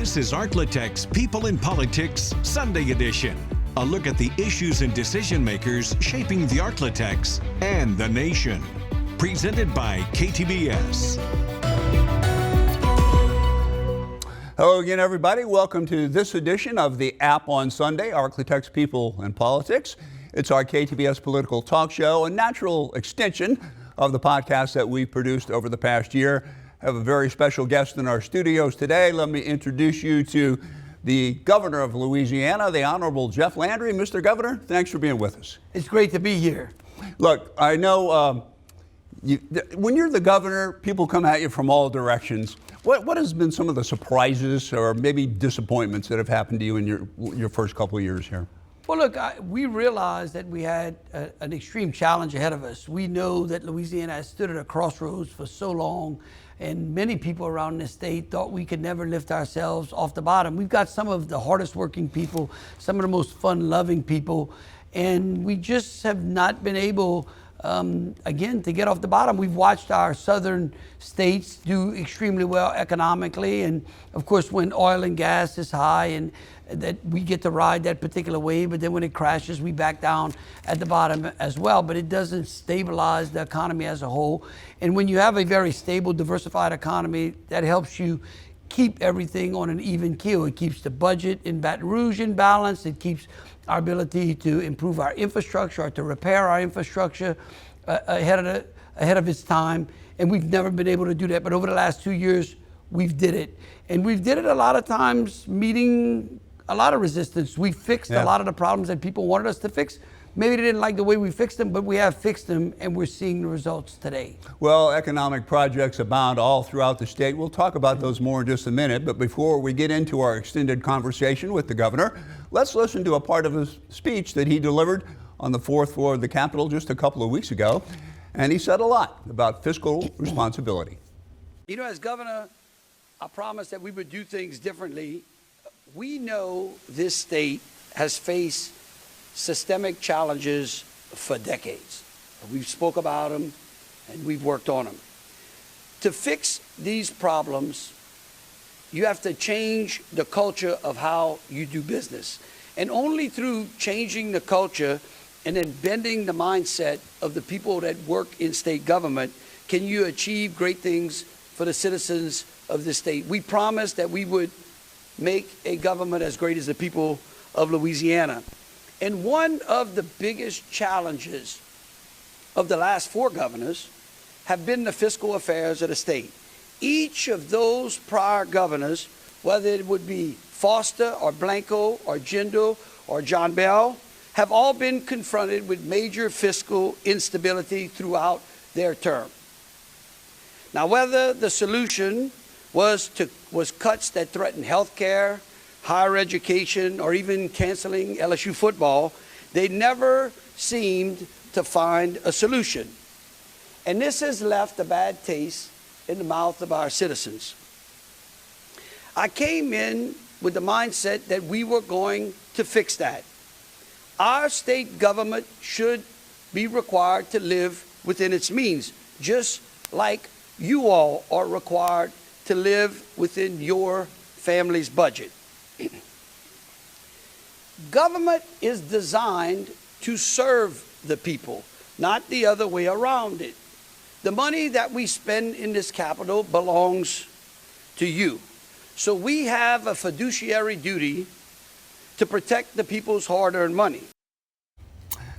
This is Arklatek's People in Politics Sunday edition. A look at the issues and decision makers shaping the Arklatex and the nation. Presented by KTBS. Hello again, everybody. Welcome to this edition of the App on Sunday, Arklatek's People in Politics. It's our KTBS political talk show, a natural extension of the podcast that we've produced over the past year. I have a very special guest in our studios today. Let me introduce you to the governor of Louisiana, the Honorable Jeff Landry. Mr. Governor, thanks for being with us. It's great to be here. Look, I know when you're the governor, people come at you from all directions. What has been some of the surprises or maybe disappointments that have happened to you in your first couple of years here? Well, look, we realized that we had an extreme challenge ahead of us. We know that Louisiana has stood at a crossroads for so long, and many people around the state thought we could never lift ourselves off the bottom. We've got some of the hardest working people, some of the most fun-loving people, and we just have not been able, again, to get off the bottom. We've watched our southern states do extremely well economically, and of course when oil and gas is high and that we get to ride that particular wave, but then when it crashes, we back down at the bottom as well. But it doesn't stabilize the economy as a whole. And when you have a very stable, diversified economy, that helps you keep everything on an even keel. It keeps the budget in Baton Rouge in balance. It keeps our ability to improve our infrastructure or to repair our infrastructure ahead of its time. And we've never been able to do that. But over the last 2 years, we've did it. And we've did it a lot of times meeting a lot of resistance. We fixed a lot of the problems that people wanted us to fix. Maybe they didn't like the way we fixed them, but we have fixed them, and we're seeing the results today. Well, economic projects abound all throughout the state. We'll talk about those more in just a minute, but before we get into our extended conversation with the governor, let's listen to a part of his speech that he delivered on the fourth floor of the Capitol just a couple of weeks ago, and he said a lot about fiscal responsibility. You know, as governor, I promised that we would do things differently. We know this state has faced systemic challenges for decades. We've spoke about them and we've worked on them. To fix these problems, you have to change the culture of how you do business. And only through changing the culture and then bending the mindset of the people that work in state government can you achieve great things for the citizens of the state. We promised that we would make a government as great as the people of Louisiana. And one of the biggest challenges of the last 4 governors have been the fiscal affairs of the state. Each of those prior governors, whether it would be Foster or Blanco or Jindal or John Bell, have all been confronted with major fiscal instability throughout their term. Now, whether the solution was cuts that threatened health care, higher education, or even canceling LSU football, they never seemed to find a solution. And this has left a bad taste in the mouth of our citizens. I came in with the mindset that we were going to fix that. Our state government should be required to live within its means, just like you all are required to live within your family's budget. Government is designed to serve the people, not the other way around it. The money that we spend in this Capitol belongs to you. So we have a fiduciary duty to protect the people's hard-earned money.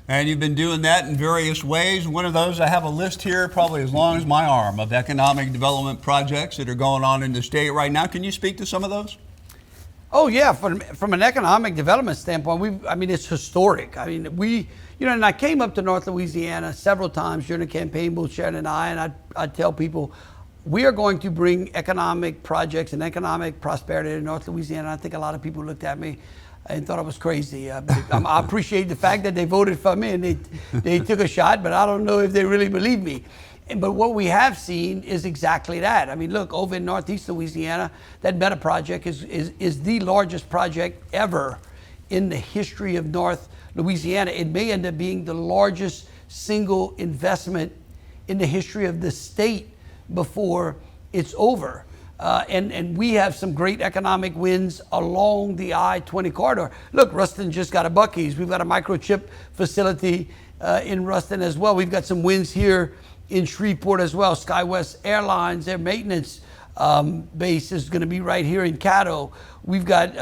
And you've been doing that in various ways. One of those, I have a list here, probably as long as my arm, of economic development projects that are going on in the state right now. Can you speak to some of those? Oh yeah, from an economic development standpoint, it's historic. I mean, and I came up to North Louisiana several times during the campaign, both Sharon and I, and I'd tell people, we are going to bring economic projects and economic prosperity to North Louisiana. I think a lot of people looked at me and thought I was crazy. I appreciate the fact that they voted for me and they took a shot, but I don't know if they really believe me. But what we have seen is exactly that. I mean, look, over in Northeast Louisiana, that Meta project is the largest project ever in the history of North Louisiana. It may end up being the largest single investment in the history of the state before it's over. And we have some great economic wins along the I-20 corridor. Look, Ruston just got a Buc-ee's. We've got a microchip facility in Ruston as well. We've got some wins here in Shreveport as well. SkyWest Airlines, their maintenance base is going to be right here in Caddo. We've got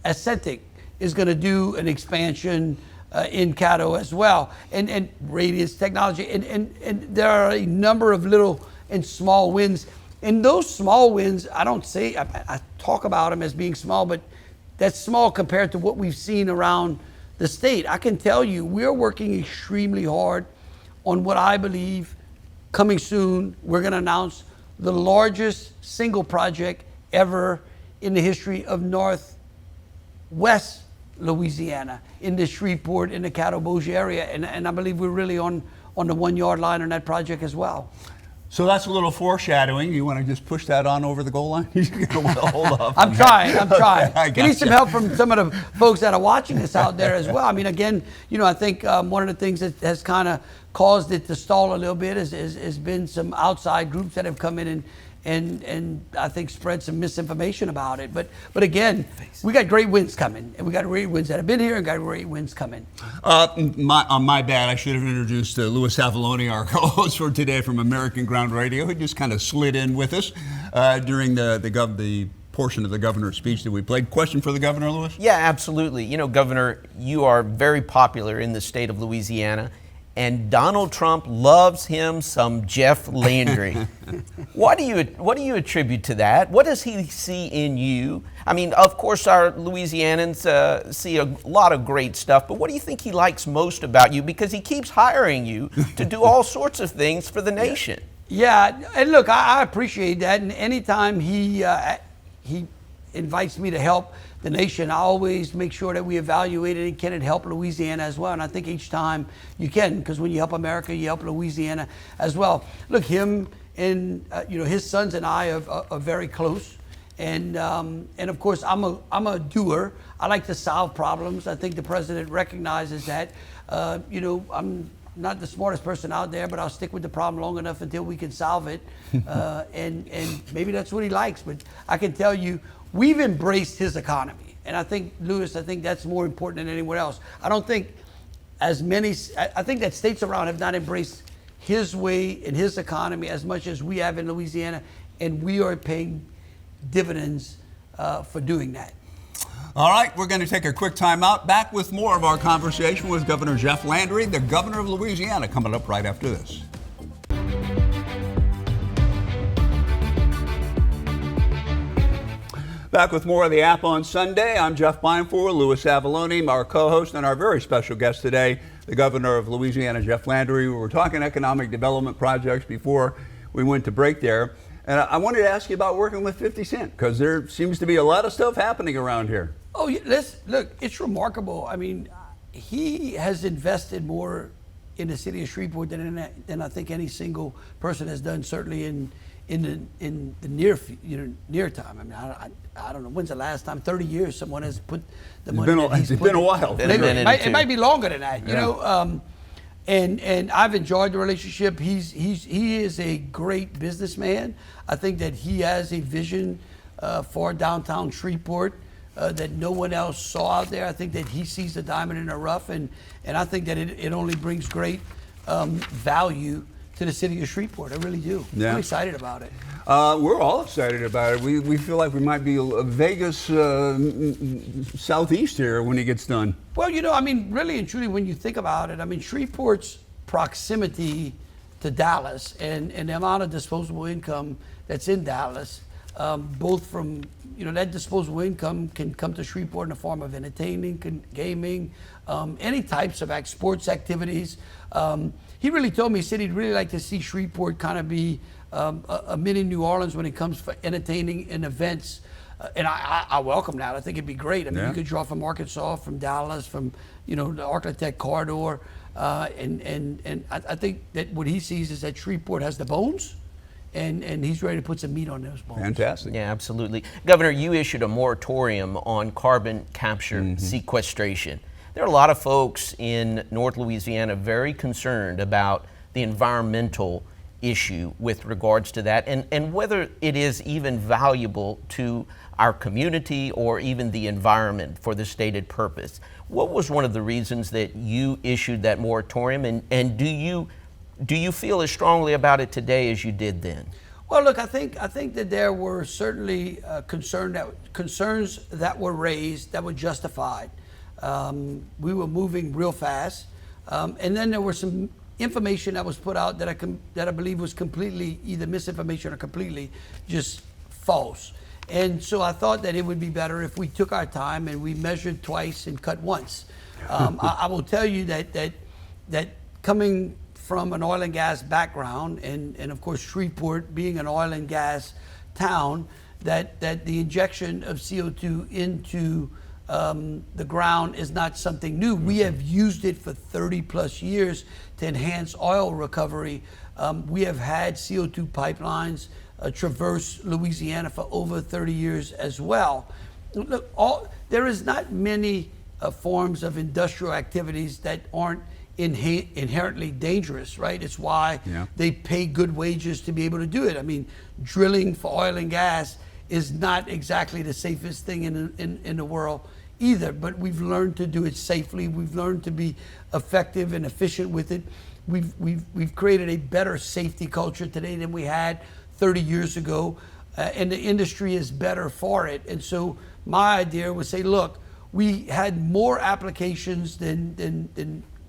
Ascentic is going to do an expansion in Caddo as well, and Radius Technology, and there are a number of little and small wins. And those small wins, I don't say, I talk about them as being small, but that's small compared to what we've seen around the state. I can tell you, we're working extremely hard on what I believe coming soon, we're going to announce the largest single project ever in the history of Northwest Louisiana, in the Shreveport, in the Caddo Bossier area. And I believe we're really on the 1 yard line on that project as well. So that's a little foreshadowing. You want to just push that on over the goal line? Hold up. I'm trying. Okay, We need some help from some of the folks that are watching us out there as well. I mean, again, I think one of the things that has kind of caused it to stall a little bit has been some outside groups that have come in and I think spread some misinformation about it. But again, we got great wins coming, and we got great wins that have been here and got great wins coming. My bad, I should have introduced Louis Avallone, our co-host for today from American Ground Radio, who just kind of slid in with us during the portion of the governor's speech that we played. Question for the governor, Louis? Yeah, absolutely. Governor, you are very popular in the state of Louisiana, and Donald Trump loves him some Jeff Landry. What do you attribute to that? What does he see in you? I mean, of course, our Louisianans see a lot of great stuff, but what do you think he likes most about you? Because he keeps hiring you to do all sorts of things for the nation. Yeah, and look, I appreciate that, and anytime he invites me to help the nation, I always make sure that we evaluate it and can it help Louisiana as well. And I think each time you can, because when you help America, you help Louisiana as well. Look, him and his sons and I are very close, and of course I'm a doer. I like to solve problems. I think the president recognizes that. I'm not the smartest person out there, but I'll stick with the problem long enough until we can solve it. And maybe that's what he likes. But I can tell you, we've embraced his economy. And I think, Louis, that's more important than anywhere else. I think that states around have not embraced his way and his economy as much as we have in Louisiana. And we are paying dividends for doing that. All right, we're going to take a quick time out. Back with more of our conversation with Governor Jeff Landry, the governor of Louisiana, coming up right after this. Back with more of the App on Sunday. I'm Jeff Beinfor, Louis Avallone, our co-host, and our very special guest today, the governor of Louisiana, Jeff Landry. We were talking economic development projects before we went to break there. And I wanted to ask you about working with 50 Cent, because there seems to be a lot of stuff happening around here. Oh, look, it's remarkable. I mean, he has invested more in the city of Shreveport than I think any single person has done, certainly in the near time. I mean, I don't know, when's the last time, 30 years, someone has put the money. It's been a while. It might be longer than that, and I've enjoyed the relationship. He is a great businessman. I think that he has a vision for downtown Shreveport that no one else saw out there. I think that he sees the diamond in the rough, and I think that it only brings great value to the city of Shreveport. I really do. Yeah. I'm excited about it. We're all excited about it. We feel like we might be Vegas southeast here when he gets done. Well, really and truly, when you think about it, Shreveport's proximity to Dallas and the amount of disposable income that's in Dallas, both from, that disposable income can come to Shreveport in the form of entertaining, gaming, any types of sports activities. He really told me, he said he'd really like to see Shreveport kind of be a mini New Orleans when it comes for entertaining and events. And I welcome that. I think it'd be great. You could draw from Arkansas, from Dallas, from the Arclitect corridor, and I think that what he sees is that Shreveport has the bones, and he's ready to put some meat on those bones. Fantastic. Yeah, absolutely. Governor, you issued a moratorium on carbon capture sequestration. There are a lot of folks in North Louisiana very concerned about the environmental issue with regards to that, and whether it is even valuable to our community or even the environment for the stated purpose. What was one of the reasons that you issued that moratorium, and do you feel as strongly about it today as you did then? Well, look, I think that there were certainly concerns that were raised that were justified. We were moving real fast, and then there was some information that was put out that I believe was completely either misinformation or completely just false. And so I thought that it would be better if we took our time and we measured twice and cut once. I will tell you that coming from an oil and gas background, and of course Shreveport being an oil and gas town, that the injection of CO2 into the ground is not something new. We have used it for 30 plus years to enhance oil recovery. We have had CO2 pipelines traverse Louisiana for over 30 years as well. Look, there is not many forms of industrial activities that aren't inherently dangerous, right? It's why they pay good wages to be able to do it. I mean, drilling for oil and gas is not exactly the safest thing in the world either, but we've learned to do it safely. We've learned to be effective and efficient with it. We've created a better safety culture today than we had 30 years ago, and the industry is better for it. And so my idea was say, look, we had more applications than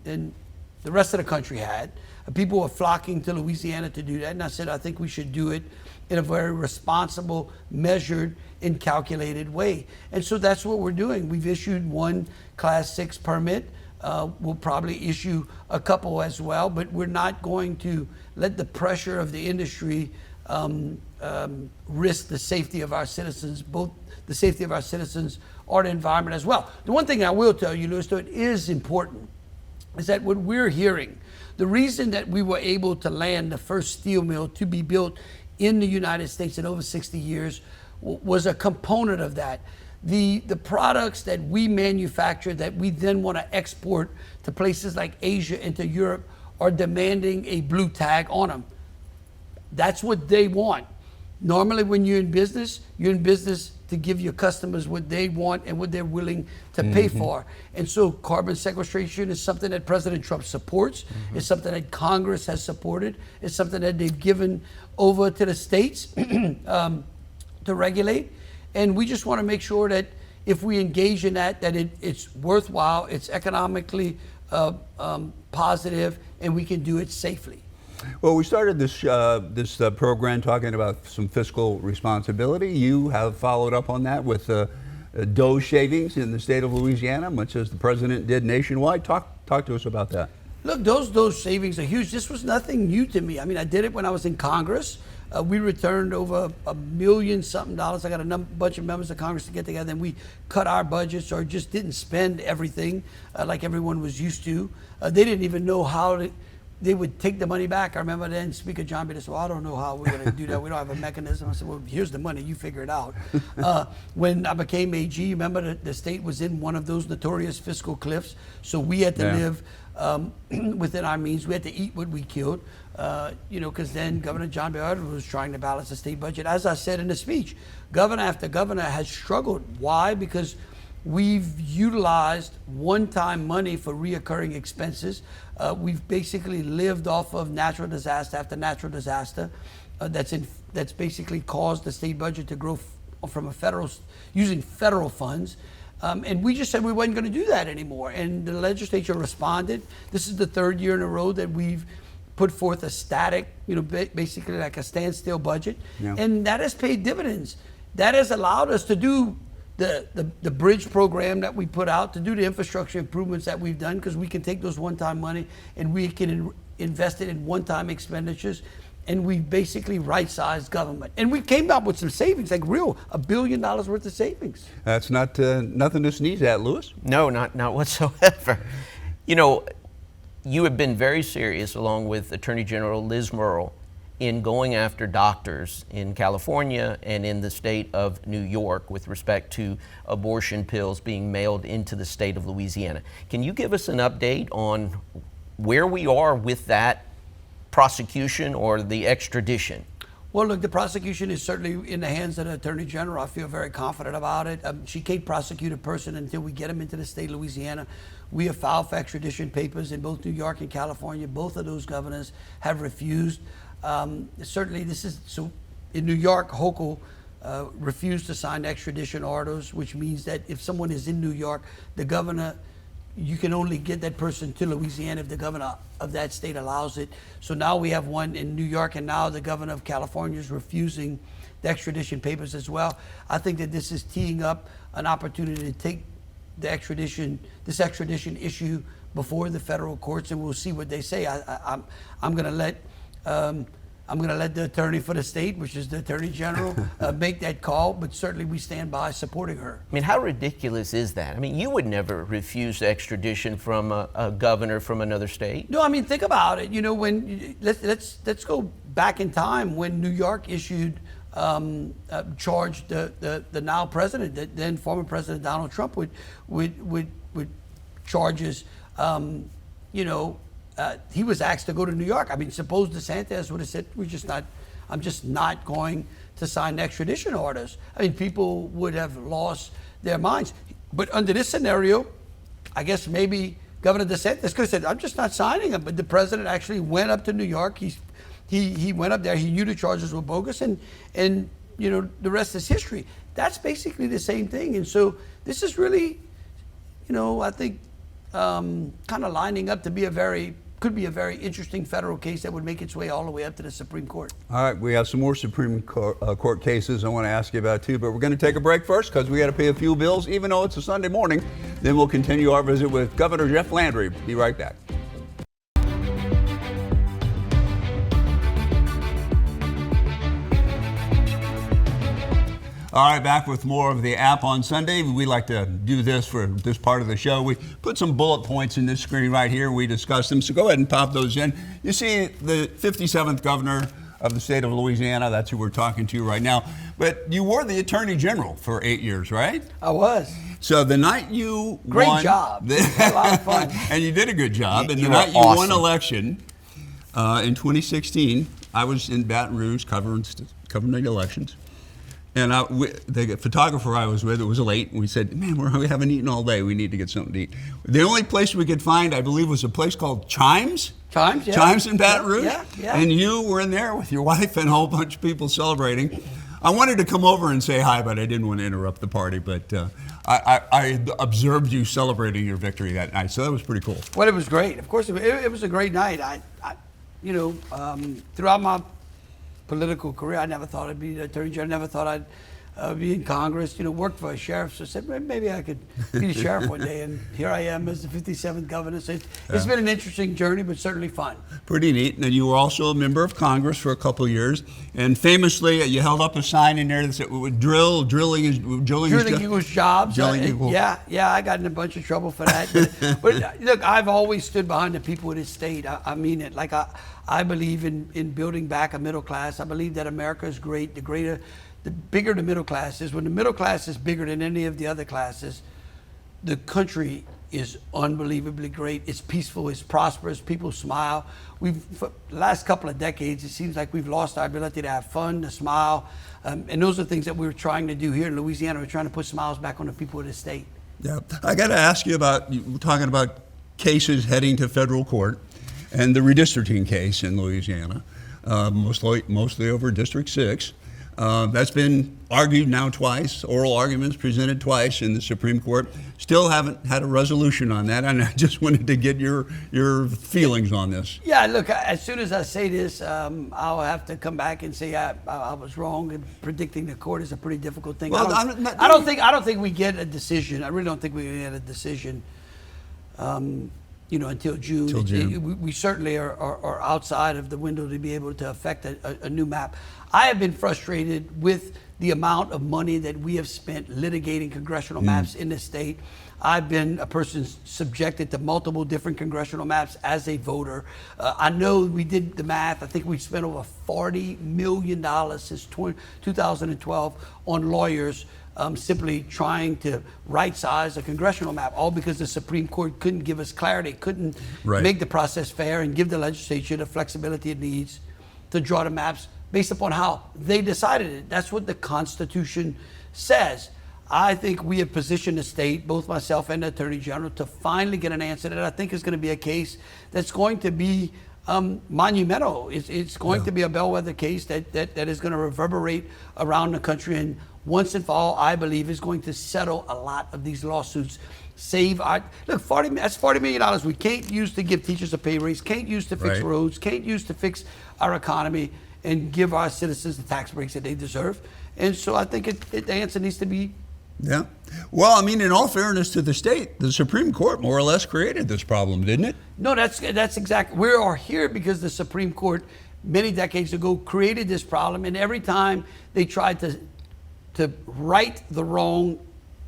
the rest of the country had. People were flocking to Louisiana to do that, and I said I think we should do it in a very responsible, measured, and calculated way. And so that's what we're doing. We've issued one Class 6 permit. We'll probably issue a couple as well, but we're not going to let the pressure of the industry risk the safety of our citizens, both the safety of our citizens or the environment as well. The one thing I will tell you, Louis, though it is important, is that what we're hearing, the reason that we were able to land the first steel mill to be built in the United States in over 60 years was a component of that. The products that we manufacture that we then want to export to places like Asia and to Europe are demanding a blue tag on them. That's what they want. Normally when you're in business to give your customers what they want and what they're willing to pay for. And so carbon sequestration is something that President Trump supports. It's something that Congress has supported. It's something that they've given over to the states to regulate. And we just want to make sure that if we engage in that it's worthwhile, it's economically positive, and we can do it safely. Well, we started this program talking about some fiscal responsibility. You have followed up on that with DOE shavings in the state of Louisiana, much as the president did nationwide. Talk to us about that. Look, those savings are huge. This was nothing new to me. I mean, I did it when I was in Congress. We returned over $1 million something. I got a bunch of members of Congress to get together, and we cut our budgets or just didn't spend everything like everyone was used to. They didn't even know how they would take the money back. I remember then Speaker John B. said, well, I don't know how we're going to do that. We don't have a mechanism. I said, well, here's the money. You figure it out. When I became AG, you remember the state was in one of those notorious fiscal cliffs. So we had to live within our means. We had to eat what we killed, because then Governor John B. Edwards was trying to balance the state budget. As I said in the speech, governor after governor has struggled. Why? Because we've utilized one-time money for reoccurring expenses. We've basically lived off of natural disaster after natural disaster. That's basically caused the state budget to grow from using federal funds. And we just said we wasn't going to do that anymore. And the legislature responded. This is the third year in a row that we've put forth a static, basically like a standstill budget. Yeah. And that has paid dividends. That has allowed us to do the bridge program that we put out, to do the infrastructure improvements that we've done, because we can take those one-time money and we can invest it in one-time expenditures, and we basically right-sized government. And we came up with some savings, like $1 billion worth of savings. That's not nothing to sneeze at, Louis. No, not whatsoever. You have been very serious, along with Attorney General Liz Murrill, in going after doctors in California and in the state of New York with respect to abortion pills being mailed into the state of Louisiana. Can you give us an update on where we are with that prosecution or the extradition? Well, look, the prosecution is certainly in the hands of the Attorney General. I feel very confident about it. She can't prosecute a person until we get him into the state of Louisiana. We have filed for extradition papers in both New York and California. Both of those governors have refused. Certainly, so in New York, Hochul refused to sign extradition orders, which means that if someone is in New York, the governor, you can only get that person to Louisiana if the governor of that state allows it. So now we have one in New York, and now the governor of California is refusing the extradition papers as well. I think that this is teeing up an opportunity to take this extradition issue before the federal courts, and we'll see what they say. I'm going to let the attorney for the state, which is the Attorney General, make that call, but certainly we stand by supporting her. I mean, how ridiculous is that? I mean, you would never refuse extradition from a governor from another state. No, I mean, think about it. You know, let's go back in time when New York issued charged the now president, the then former President Donald Trump, with charges. He was asked to go to New York. I mean, suppose DeSantis would have said, I'm just not going to sign extradition orders. I mean, people would have lost their minds. But under this scenario, I guess maybe Governor DeSantis could have said, I'm just not signing them. But the president actually went up to New York. He went up there. He knew the charges were bogus, and the rest is history. That's basically the same thing. And so this is really, I think, kind of lining up to be could be a very interesting federal case that would make its way all the way up to the Supreme Court. All right, we have some more Supreme Court cases I want to ask you about too, but we're going to take a break first because we got to pay a few bills, even though it's a Sunday morning. Then we'll continue our visit with Governor Jeff Landry. Be right back. All right, back with more of the app on Sunday. We like to do this for this part of the show. We put some bullet points in this screen right here. We discuss them, so go ahead and pop those in. You see the 57th governor of the state of Louisiana. That's who we're talking to right now. But you were the Attorney General for 8 years, right? I was. So the night you Great won... job. A lot of fun. And you did a good job. And the You night were you awesome. won election in 2016, I was in Baton Rouge covering the elections. And the photographer I was with, it was late, and we said, man, we haven't eaten all day. We need to get something to eat. The only place we could find, I believe, was a place called Chimes. Chimes, yeah. Chimes in Baton Rouge. Yeah. And you were in there with your wife and a whole bunch of people celebrating. I wanted to come over and say hi, but I didn't want to interrupt the party. But I observed you celebrating your victory that night, so that was pretty cool. Well, it was great. Of course, it was a great night. Throughout my political career, I never thought I'd be the Attorney General. Never thought I'd be in Congress. Worked for a sheriff, so I said maybe I could be the sheriff one day. And here I am as the 57th governor. So it's been an interesting journey, but certainly fun. Pretty neat. And you were also a member of Congress for a couple of years, and famously, you held up a sign in there that said, "Drilling equals jobs." Drilling equals. Yeah. I got in a bunch of trouble for that. But look, I've always stood behind the people of this state. I mean it. Like I believe in building back a middle class. I believe that America is great. The bigger the middle class is, when the middle class is bigger than any of the other classes, the country is unbelievably great. It's peaceful, it's prosperous, people smile. For the last couple of decades, it seems like we've lost our ability to have fun, to smile. And those are things that we're trying to do here in Louisiana. We're trying to put smiles back on the people of the state. Yeah, I got to ask you about, you were talking about cases heading to federal court, and the redistricting case in Louisiana, mostly over District 6. That's been argued now twice, oral arguments presented twice in the Supreme Court. Still haven't had a resolution on that, and I just wanted to get your feelings on this. Yeah, look, as soon as I say this, I'll have to come back and say I was wrong, and predicting the court is a pretty difficult thing. Well, I don't think we get a decision. I really don't think we get a decision until June. Till June. We certainly are outside of the window to be able to affect a new map. I have been frustrated with the amount of money that we have spent litigating congressional maps in this state. I've been a person subjected to multiple different congressional maps as a voter. I know we did the math. I think we've spent over $40 million since 2012 on lawyers simply trying to right-size a congressional map, all because the Supreme Court couldn't give us clarity, couldn't make the process fair and give the legislature the flexibility it needs to draw the maps based upon how they decided it. That's what the Constitution says. I think we have positioned the state, both myself and the Attorney General, to finally get an answer that I think is going to be a case that's going to be monumental. It's going to be a bellwether case that is going to reverberate around the country, and once and for all, I believe, is going to settle a lot of these lawsuits. Save our, look, that's $40 million we can't use to give teachers a pay raise, can't use to fix roads, can't use to fix our economy and give our citizens the tax breaks that they deserve. And so I think the answer needs to be. Yeah. Well, I mean, in all fairness to the state, the Supreme Court more or less created this problem, didn't it? No, that's exactly. We are here because the Supreme Court many decades ago created this problem, and every time they tried to right the wrong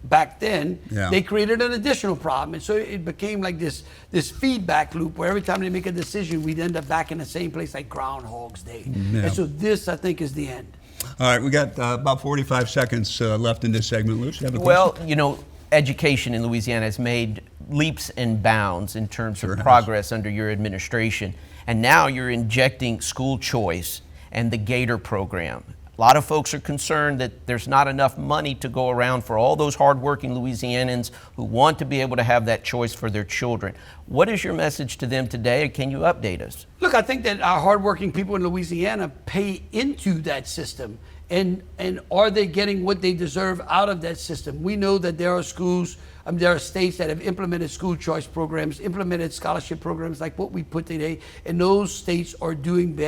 back then, they created an additional problem. And so it became like this feedback loop where every time they make a decision, we'd end up back in the same place like Groundhog's Day. And so this, I think, is the end. All right, we got about 45 seconds left in this segment. Luce, you have a question? Well, you know, education in Louisiana has made leaps and bounds in terms of progress under your administration. And now you're injecting school choice and the Gator program. A lot of folks are concerned that there's not enough money to go around for all those hardworking Louisianans who want to be able to have that choice for their children. What is your message to them today? Can you update us? Look, I think that our hardworking people in Louisiana pay into that system. And are they getting what they deserve out of that system? We know that there are schools, there are states that have implemented school choice programs, implemented scholarship programs like what we put today, and those states are doing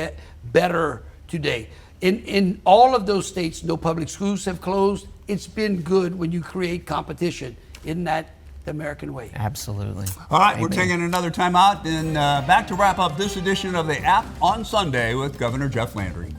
better today. In all of those states, no public schools have closed. It's been good when you create competition. Isn't that the American way? Absolutely. All right, we're taking another time out and back to wrap up this edition of the App on Sunday with Governor Jeff Landry.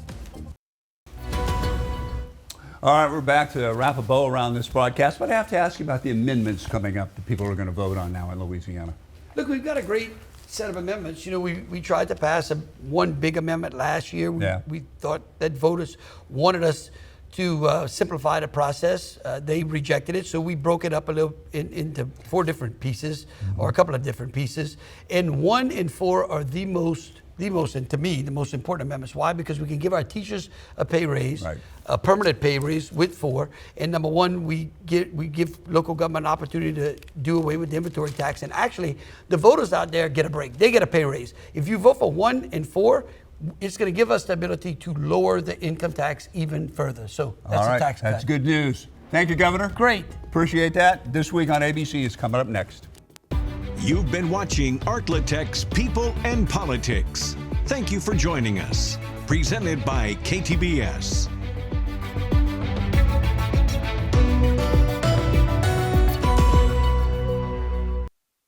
All right, we're back to wrap a bow around this broadcast, but I have to ask you about the amendments coming up that people are going to vote on now in Louisiana. Look, we've got a great set of amendments. You know, we tried to pass one big amendment last year. We thought that voters wanted us to simplify the process. They rejected it, so we broke it up a little into 4 different pieces, or a couple of different pieces. And 1 and 4 are the most, and to me, the most important amendments. Why? Because we can give our teachers a pay raise, a permanent pay raise with 4. And number 1, we give local government an opportunity to do away with the inventory tax. And actually, the voters out there get a break. They get a pay raise. If you vote for 1 and 4, it's going to give us the ability to lower the income tax even further. So that's a tax cut. That's good news. Thank you, Governor. Great. Appreciate that. This Week on ABC is coming up next. You've been watching Arklatek's People and Politics. Thank you for joining us. Presented by KTBS.